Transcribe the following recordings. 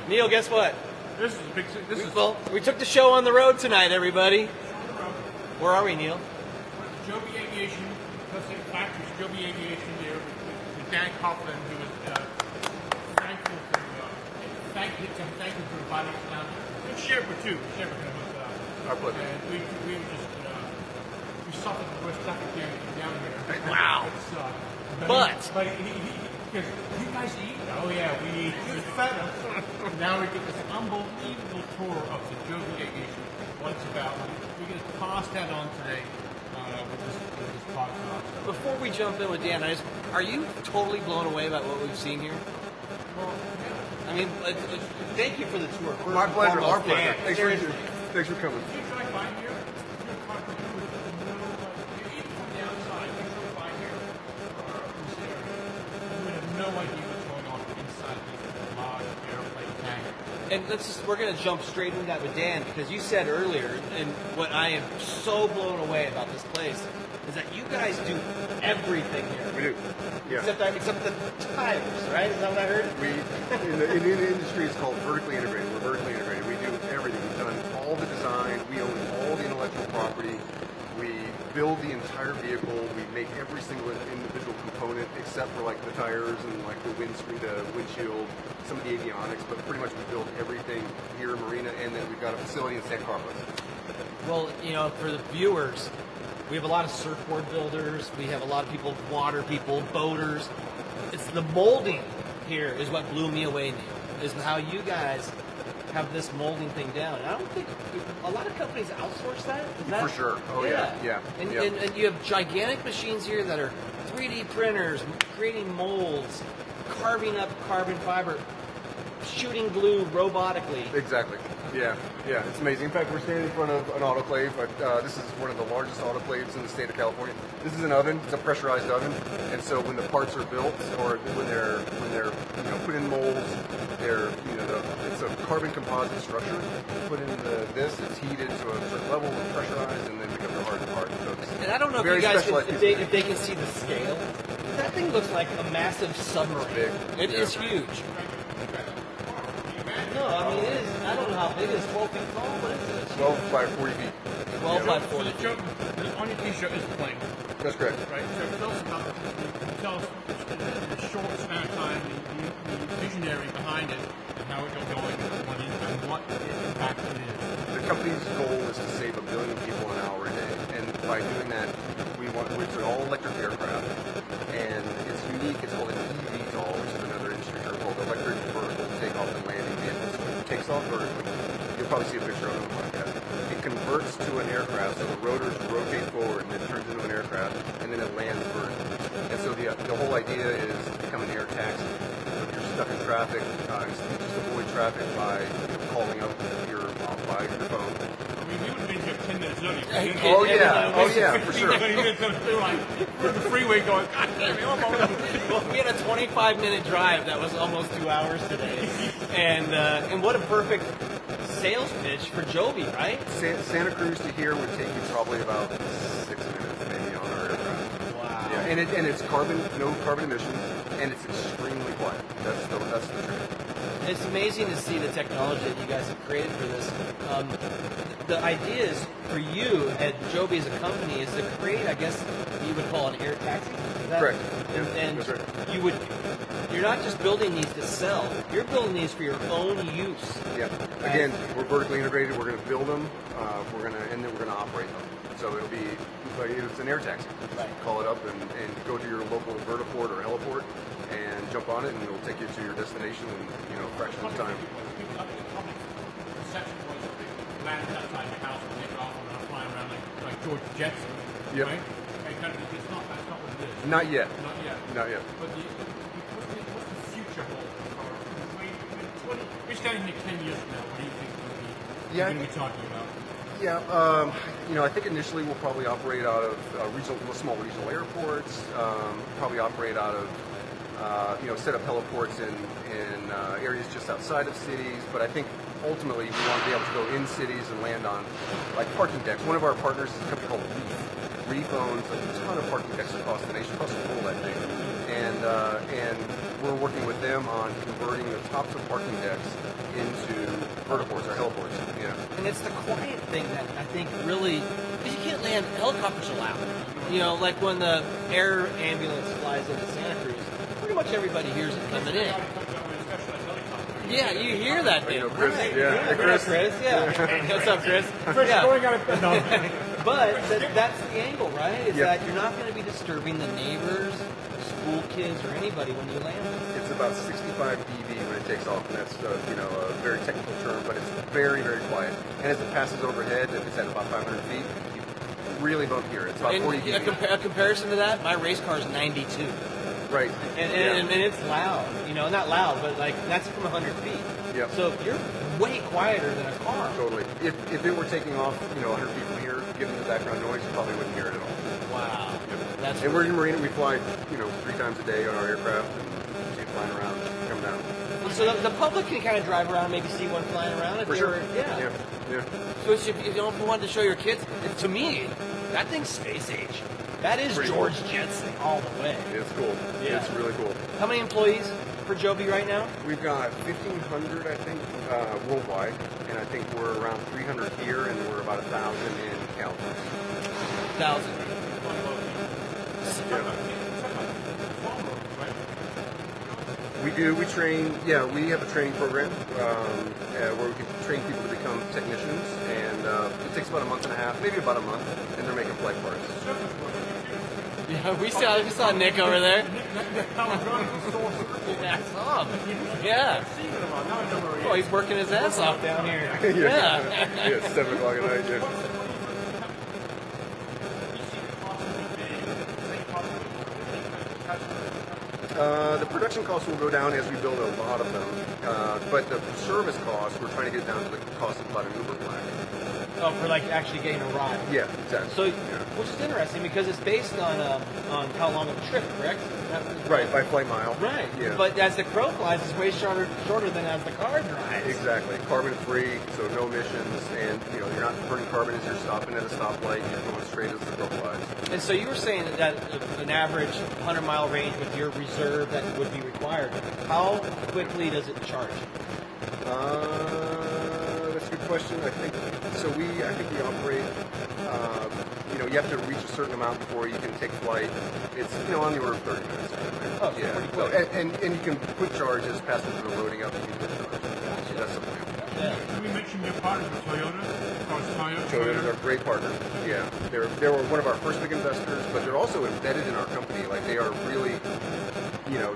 Neil, guess what? This is a big. This is Well, we took the show on the road tonight, everybody. Where are we, Neil? Joby Aviation. Let's say factories. Joby Aviation there with Dan Coughlin, who was thankful for thank you for inviting us down. And Sherpa too. Sherpa was our pleasure. and we were just we suffered the worst traffic down here. Wow. But because you guys eat. Oh yeah, we eat. Now we get this unbelievable tour of the Joby Aviation. What it's about. We're going to pass that on today with this podcast. Before we jump in with Dan, are you totally blown away about what we've seen here? Well, I mean, thank you for the tour. First My and pleasure. foremost, Our pleasure. Dan. Seriously. Thanks for coming. if you drive by here, you're talking with even from the outside, you drive by here or this area, you would have no idea what's going on inside these large airplane hangars. And we're going to jump straight into that with Dan, because you said earlier, and what I am so blown away about this place is that you guys do everything here. We do. Yeah. Except the tires, right? Is that what I heard? In the industry, it's called vertically integrated. We're vertically integrated. We do everything. We've done all the design. We own all the intellectual property. We build the entire vehicle. We make every single individual component, except for like the tires and like the windshield, some of the avionics. But pretty much we build everything here in Marina, and then we've got a facility in San Carlos. Well, for the viewers, we have a lot of surfboard builders. We have a lot of people, water people, boaters. It's the molding here is what blew me away, Neil, is how you guys have this molding thing down. And I don't think a lot of companies outsource that. Is that For sure. Oh, yeah. And, Yeah. and you have gigantic machines here that are 3D printers, creating molds, carving up carbon fiber, shooting glue robotically. Exactly. Yeah. It's amazing. In fact, we're standing in front of an autoclave. This is one of the largest autoclaves in the state of California. This is an oven. It's a pressurized oven, and so when the parts are built, or when they're put in molds, it's a carbon composite structure. Put in this, it's heated to a certain level, and pressurized, and then becomes a hard part. So And I don't know if you guys if they can see the scale. That thing looks like a massive submarine. It's big. It is huge. No, I mean, it is. I don't know how big it is. 12 feet tall? What is it? 12 by 40 feet. 12 by So 40. on your t-shirt is a plane, That's correct. right? So tell us about tell us in a short span of time the visionary behind it and how it got going and what impact it is. The company's goal is to save 1 billion people an hour a day, and by doing that, it's an all-electric aircraft, and it's unique. It's called an eVTOL, which is another industry term called electric vertical takeoff and landing vehicle. So it takes off vertically. You'll probably see a picture of it on the podcast. It converts to an aircraft, so the rotors rotate forward, and it turns into an aircraft, and then it lands vertically. And so the whole idea is to become an air taxi. So if you're stuck in traffic, just avoid traffic by calling up by your phone. I mean, we would have been here 10 minutes early. Oh yeah, for sure. We're on the freeway going, God damn it, I'm already. Well, we had a 25-minute drive that was almost 2 hours today. And what a perfect sales pitch for Joby, right? Santa Cruz to here would take you probably about 6 minutes, maybe, on our aircraft. Wow. Yeah, and it's no carbon emissions, and it's extremely quiet. That's the trick. It's amazing to see the technology that you guys have created for this. The idea is for you at Joby as a company is to create, I guess you would call an air taxi. Is that, Correct. And That's right. you're not just building these to sell. You're building these for your own use. Yeah. Again, we're vertically integrated. We're going to build them. And then we're going to operate them. So it'll be like it's an air taxi. Right. Call it up and go to your local vertiport or heliport and jump on it, and it'll take you to your destination in a fraction of time. The public perception was that they landed outside the house and take off and are flying around like George Jetson, Yep. right? That's not what it is. Not yet. Not yet. Not yet. But what's the future hold for we're standing here 10 years from now. What do you think we're going to be talking about? Yeah, I think initially we'll probably operate out of small regional airports. Probably operate out of, set up heliports in areas just outside of cities. But I think ultimately we want to be able to go in cities and land on like parking decks. One of our partners is a company called Reef. Reef owns a ton of parking decks across the nation, across the whole that thing. And we're working with them on converting the tops of parking decks into vertiports or heliports. Yeah. And it's the quiet thing that I think really, because you can't land, helicopters are loud. You know, like when the air ambulance flies into Santa Cruz, pretty much everybody hears it coming in. Yeah, you hear that thing. Chris. Right. Yeah. Hey, Chris. Yeah. What's up, Chris? Chris, Yeah. going on a no. But that's the angle, right? Is Yep. that you're not going to be disturbing the neighbors, school kids, or anybody when you land. It's about 65 dB when it takes off, and that's a very technical term, but it's very, very quiet. And as it passes overhead, if it's at about 500 feet, you really don't hear it. It's about 40 dB. A comparison to that, my race car is 92. Right. And it's loud, you know, not loud, but like that's from 100 feet. Yep. So you're way quieter than a car. Totally. If it were taking off, 100 feet from here, given the background noise, you probably wouldn't hear it at all. Wow. That's And we're in Marina. We fly, 3 times a day on our aircraft, and see it flying around, come down. so the public can kind of drive around, maybe see one flying around. If For they sure. were, yeah. Yeah. So if you wanted to show your kids, to me, that thing's space age. That is Pretty George cool. Jetson all the way. It's cool. Yeah. It's really cool. How many employees for Joby right now? We've got 1,500, I think, worldwide, and I think we're around 300 here, and we're about 1,000 in California. 1,000. We do. We train. Yeah, we have a training program where we can train people to become technicians, and it takes about a month and a half, maybe about a month, and they're making flight parts. Yeah, we saw Nick over there. Yeah, I saw him. Yeah. Oh, he's working his ass off down here. Yeah. Yeah, it's 7 o'clock at night. Yeah. The production costs will go down as we build a lot of them, but the service costs, we're trying to get down to the cost of about an Uber flag. Oh, for like actually getting a ride. Yeah, exactly. So, Yeah. which is interesting because it's based on how long of a trip, correct? Right, by flight mile. Right. Yeah. But as the crow flies, it's way shorter than as the car drives. Exactly. Carbon free, so no emissions, and you're not burning carbon as you're stopping at a stoplight. You're going straight as the crow flies. And so you were saying that an average 100-mile range with your reserve that would be required. How quickly does it charge? That's a good question. I think so. I think we operate. You have to reach a certain amount before you can take flight. It's on the order of 30 minutes. Oh, so yeah. pretty So, quick. and you can quick charge as passengers are loading up. You can quick charge. So that's the plan. Yeah. We mentioned your partner, Toyota. Toyota's our great partner. Yeah, they were one of our first big investors, but they're also embedded in our company. Like they are really,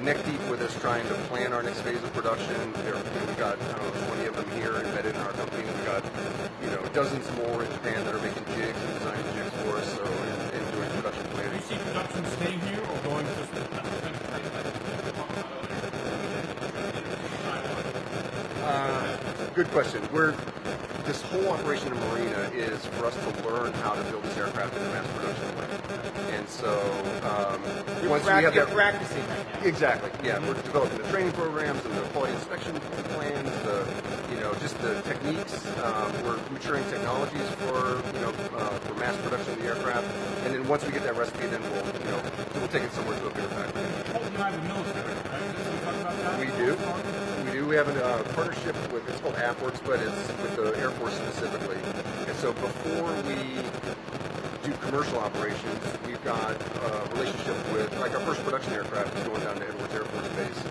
neck deep with us trying to plan our next phase of production. We've got 20 of them here embedded in our company. We've got dozens more in Japan that are making jigs and designing jigs for us. So and doing production Do planning. you see production staying here or going to Good question. This whole operation in Marina is for us to learn how to build this aircraft in a mass production way. And so once we have You're that, practicing right now. exactly, yeah, we're developing the training programs and the quality inspection plans, just the techniques. We're maturing technologies for mass production of the aircraft. And then once we get that recipe, then we'll take it somewhere to a bigger factory. Hope you have the military, right? Can we talk about that? We do. We have a partnership with, it's called AppWorks, but it's with the Air Force specifically. And so before we do commercial operations, we've got a relationship with, like our first production aircraft is going down to Edwards Air Force Base,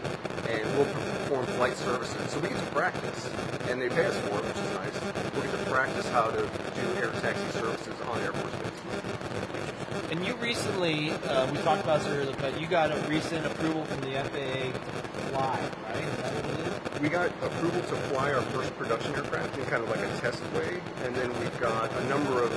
and we'll perform flight services. So we get to practice, and they pay us for it, which is nice. We'll get to practice how to do air taxi services on Air Force Base. And you recently, we talked about this earlier, but you got a recent approval from the FAA to fly, right? Is that what it is? We got approval to fly our first production aircraft in kind of like a test way, and then we've got a number of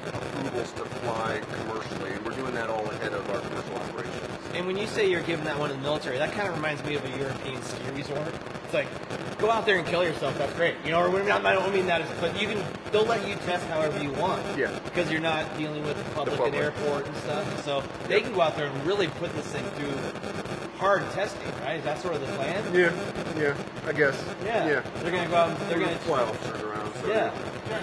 approvals to fly commercially, and we're doing that all ahead of our commercial operations. And when you say you're giving that one to the military, that kind of reminds me of a European ski resort. It's like, go out there and kill yourself. That's great. Or I don't mean that, but they'll let you test however you want. Yeah. Because you're not dealing with the public and airport and stuff. And so they can go out there and really put this thing through hard testing, right? Is that sort of the plan? Yeah, I guess. Yeah. They're going to go out and they're going to fly officers around. So Yeah. Yeah,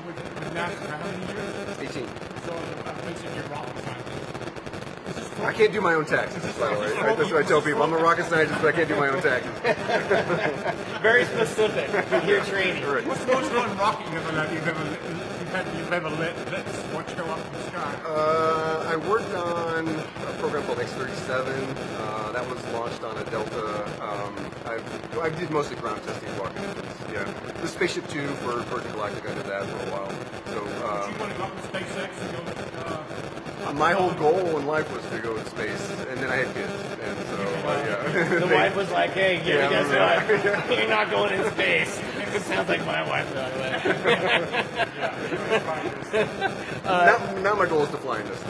with NASA for how many years? 18. So I mentioned you're rocket scientist. I can't do my own taxes, by the way. That's what I tell people. I'm a rocket scientist, but I can't do my own taxes. Very specific with your training. Right. What's the most fun rocket you've ever let watch go up in the sky? I worked on a program called X-37. That was launched on a Delta. I did mostly ground testing of rocket engines. Yeah, the Spaceship 2 for Virgin Galactic. I did that for a while. So Do you want to go up to SpaceX and go? my whole goal in life was to go to space, and then I had kids, and so yeah. The wife was like, "Hey, Yeah, guess yeah. what? You're not going in space." It sounds like my wife, by the way. Now my goal is to fly in this.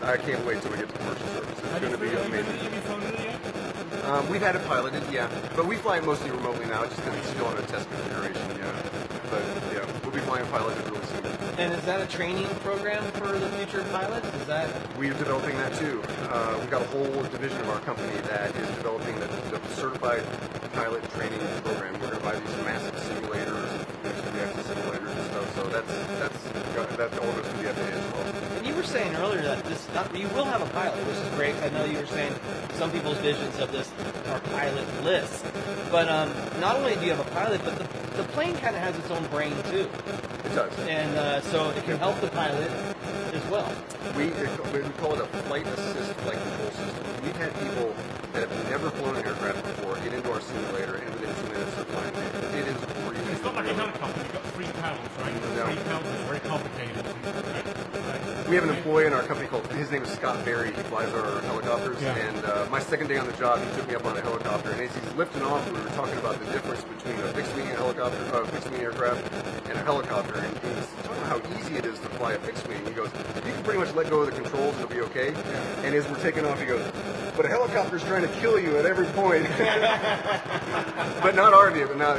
I can't wait till we get to commercial service. It's going to be amazing. Have you flown it yet? We've had it piloted, yeah, but we fly it mostly remotely now, just because it's still on a test configuration, yeah. But yeah, we'll be flying piloted really soon. And is that a training program for the future pilots? Is that We're developing that too. We've got a whole division of our company that is developing the certified pilot training program. We're going to buy these massive simulators, reactive simulators and stuff. So that all goes to the FAA as well. And you were saying earlier that you will have a pilot, which is great. I know you were saying some people's visions of this are pilot lists. But not only do you have a pilot, but the plane kind of has its own brain too. It does. And so it can help the pilot as well. We call it a flight assist flight control system. We've had people that have never flown an aircraft before get into our simulator, and within 2 minutes they're flying. It is really. It's not like a helicopter. You've got 3 paddles, right? No. 3 paddles is very complicated. Right? We have an employee in our company his name is Scott Berry. He flies our helicopters. Yeah. And my second day on the job, he took me up on a helicopter. And as he's lifting off, we were talking about the difference between a fixed-wing aircraft, and a helicopter. And he's talking about how easy it is to fly a fixed-wing. He goes, you can pretty much let go of the controls and it'll be okay. Yeah. And as we're taking off, he goes, but a helicopter's trying to kill you at every point. But not our vehicle. Now,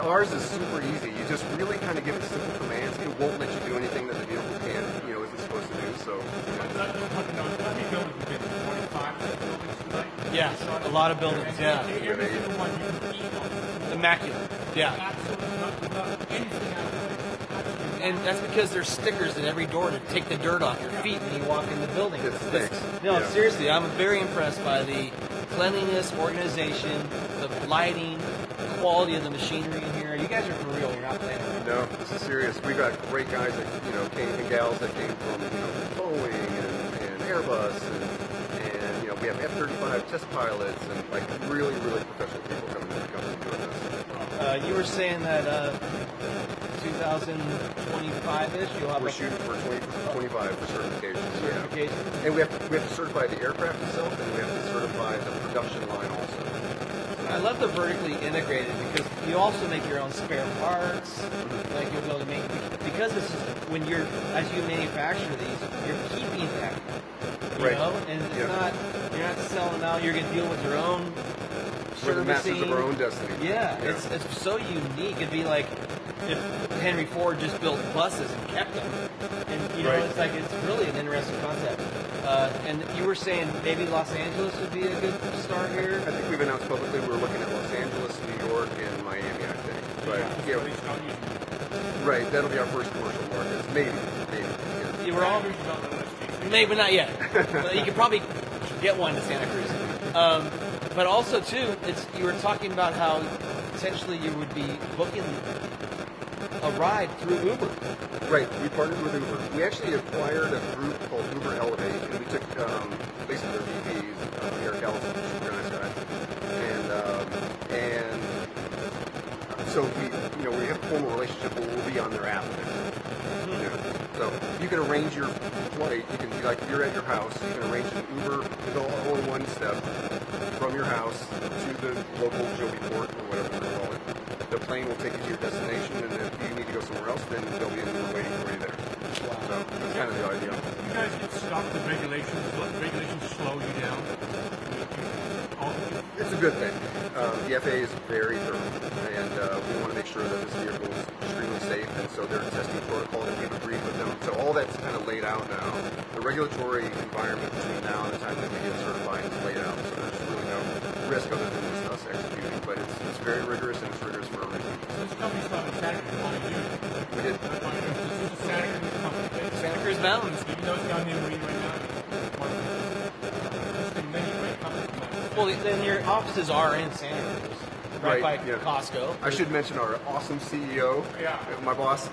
ours is super easy. You just really kind of give it simple commands. It won't let you do anything that the vehicle isn't supposed to do. So. Yeah, a lot of buildings. Yeah, Every single one you can eat on. immaculate. Yeah, Absolutely not anything out of it. and that's because there's stickers at every door to take the dirt off your feet when you walk in the building. It stinks. No, Yeah. seriously, I'm very impressed by the cleanliness, organization, the lighting, the quality of the machinery in here. You guys are for real. You're not playing around. No, this is serious. We've got great guys that came and gals that came from Boeing and Airbus and we have F-35 test pilots and like really professional people coming to the company doing this. You were saying that 2025-ish, you'll have We're shooting for 2025 for certification. certification. Yeah. And we have to certify the aircraft itself, and we have to certify the production line also. I love the vertically integrated because you also make your own spare parts. Like you'll be able to make because this is when as you manufacture these, you're keeping that. You Right. know, and it's you're not selling out. You're going to deal with your own We're the masters servicing. of our own destiny. Yeah, it's so unique. It'd be like if Henry Ford just built buses and kept them, and Right. it's like it's really an interesting concept. And you were saying maybe Los Angeles would be a good start here. I think we've announced publicly we're looking at Los Angeles, New York, and Miami. I think, but yeah, right. That'll be our first commercial markets. Maybe. You were all maybe not yet. But you could probably get one to Santa Cruz. But also too, you were talking about how potentially you would be booking a ride through Uber. Right, we partnered with Uber. We actually acquired a group called Uber Elevate, and we took basically their VPs, Eric Allison, super nice guy, and so we have a formal relationship where we'll be on their app. So you can arrange your flight. You can be like you're at your house. You can arrange an Uber with all in one step from your house to the local Joby port or whatever they call it. The plane will take you to your destination, and if you need to go somewhere else, then there'll be an Uber waiting for you there. So that's kind of the idea. You guys get stuck with regulations. Let regulations slow you down. It's a good thing. The FAA is very thorough, and we want to make sure that this vehicle is extremely safe, and so their testing protocol that we've agreed with them. So all that's kind of laid out now. The regulatory environment between now and the time that we get certified is laid out, so there's really no risk other than just us executing. But it's very rigorous, and it's rigorous for a reason. This company started in Santa Cruz. What do you do? We did. This is a Santa Cruz company. Santa Cruz Mountains. Even though it's down there in Marine right now. Well, then your offices are in Santa Cruz, right by yeah. Costco. I should mention our awesome CEO, Yeah. my boss.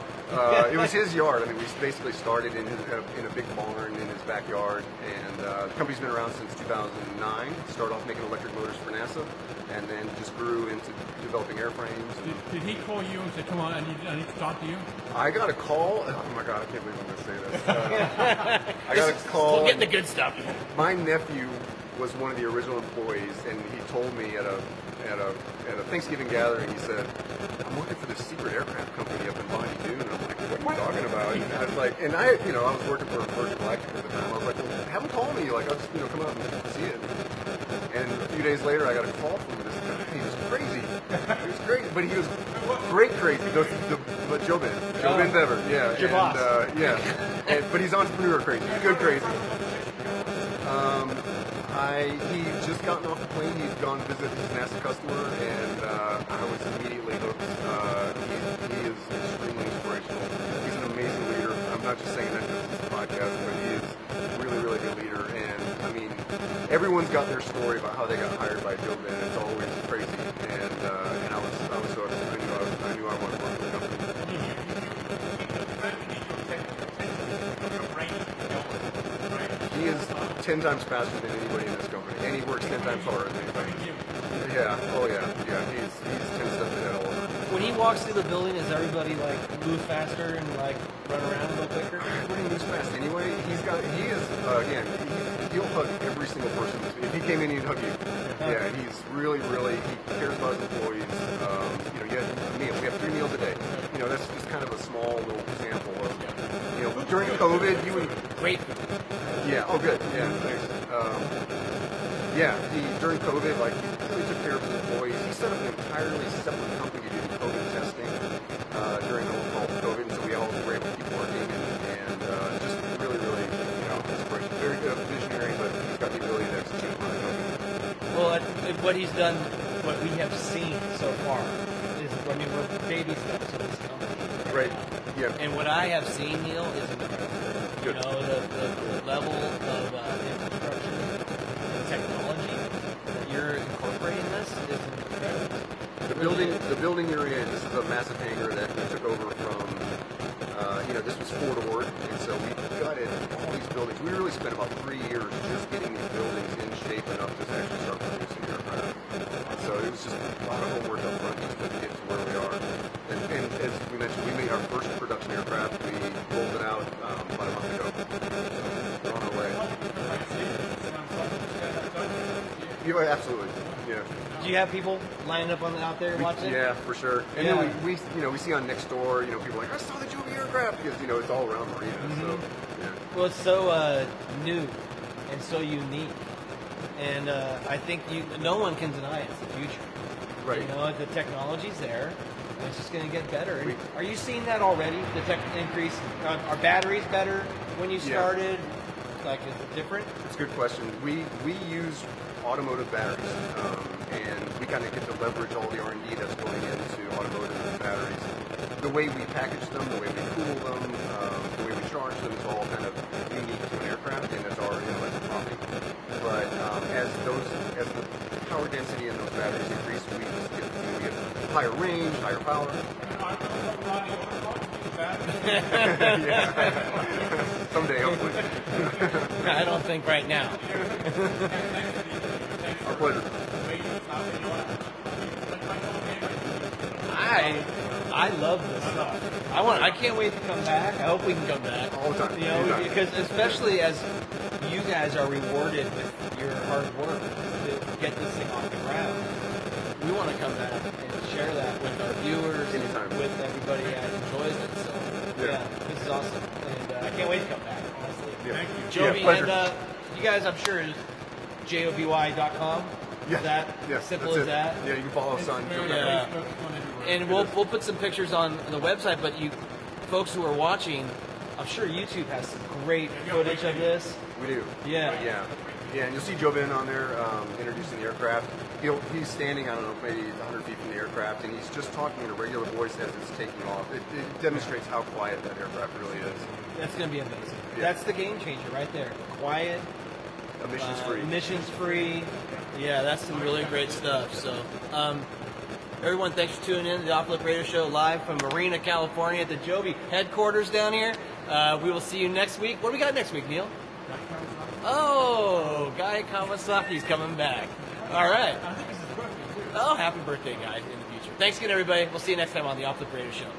It was his yard. I mean, we basically started in a big barn in his backyard, and the company's been around since 2009. Started off making electric motors for NASA, and then just grew into developing airframes. Did he call you and say, "Come on, I need to talk to you"? I got a call. Oh my God, I can't believe I'm going to say this. I got a call. We'll get the good stuff. My nephew was one of the original employees, and he told me at a Thanksgiving gathering, he said, "I'm working for this secret aircraft company up in Bonnie Doon." And I'm like, "What are you talking about?" And I was like, I was working for Virgin Galactic at the time. I was like, "Well, have him call me. Like, I'll just come out and see it." And a few days later, I got a call from this guy. He was crazy. He was crazy, but he was great crazy. Joby Bever, yeah, Your boss. Yeah. But he's entrepreneur crazy, good crazy. He just gotten off the plane. He'd gone to visit his NASA customer, and I was immediately hooked. He is extremely inspirational. He's an amazing leader. I'm not just saying that because it's a podcast, but he is a really, really good leader. And I mean, everyone's got their story about how they got hired by Joby, and it's always crazy. And I was hooked. I knew I wanted to work for the company. He is 10 times faster than anybody in this company, and he works 10 times harder than anybody. Yeah, oh yeah. He's 10 steps ahead all over. When he walks through the building, does everybody like move faster and like run around a little quicker? When he moves fast anyway, he'll hug every single person. If he came in, he'd hug you. Yeah, he's really, he cares about his employees. You had a meal. We have 3 meals a day. That's just kind of a small little example of, during COVID, you would... Great. Yeah, oh good. Yeah, thanks. During COVID, he really took care of his employees. He set up an entirely separate company to do COVID testing during all COVID, and so we all were able to keep working, and just really, inspirational. Very good, visionary, but he's got the ability to execute on the company. Well, what he's done, what we have seen so far is, we're baby steps in this company. Right. Yeah. And what I have seen, Neil, is incredible. Good. The level of infrastructure and technology that you're incorporating this is incredible. The building you're in, this is a massive hangar that we took over from, this was Fort Ord, and so we gutted all these buildings. We really spent about 3 years just getting these buildings in shape enough to actually start producing aircraft. So it was just a lot of homework up front just to get to where we are. And as we mentioned, we made our first production aircraft. We rolled it out about a month ago. We're on our way. Yeah, absolutely. Yeah. Do you have people lining up out there watching? Yeah, for sure. And Yeah. then we see on next door, people are like, "I saw the Joby aircraft," because it's all around Marina. So yeah. Well, it's so new and so unique, and I think no one can deny it's the future. Right. The technology's there, and it's just going to get better. And are you seeing that already? The tech increase? Are batteries better when you started? Like, is it different? It's a good question. We use automotive batteries, and we kind of get to leverage all the R&D that's going into automotive batteries. The way we package them, the way we cool them, the way we charge them is all kind of unique to an aircraft, and it's our intellectual property. But as the power density in those batteries increase, we just get higher range, higher power. Yeah. Someday, hopefully. I don't think right now. Our pleasure. I love this stuff. I can't wait to come back. I hope we can come back. All the time. Anytime. Because especially as you guys are rewarded with your hard work to get this thing off the ground, we want to come back and share that with our viewers Anytime. and with everybody that enjoys it. So yeah, this is awesome, and I can't wait to come back. Honestly, Yeah. Thank you. Joby, Yeah, pleasure. and you guys, I'm sure, is joby.com. Yeah. Is that Yes, simple that's as it. that? Yeah, you can follow us on. Yeah. And we'll put some pictures on the website, but you folks who are watching, I'm sure YouTube has some great footage of this. We do. Yeah. Yeah, and you'll see Joby on there introducing the aircraft. He's standing, I don't know, maybe 100 feet from the aircraft, and he's just talking in a regular voice as it's taking off. It demonstrates how quiet that aircraft really is. That's going to be amazing. Yeah. That's the game changer right there. Quiet, Emissions free. emissions free, Yeah, that's some really great stuff. So, everyone, thanks for tuning in to the Off-Flip Radio Show live from Marina, California at the Joby headquarters down here. We will see you next week. What do we got next week, Neil? Oh, Guy Kawasaki's coming back. All right. I think it's his birthday, too. Oh, happy birthday, guy, in the future. Thanks again, everybody. We'll see you next time on the Off-Flip Radio Show.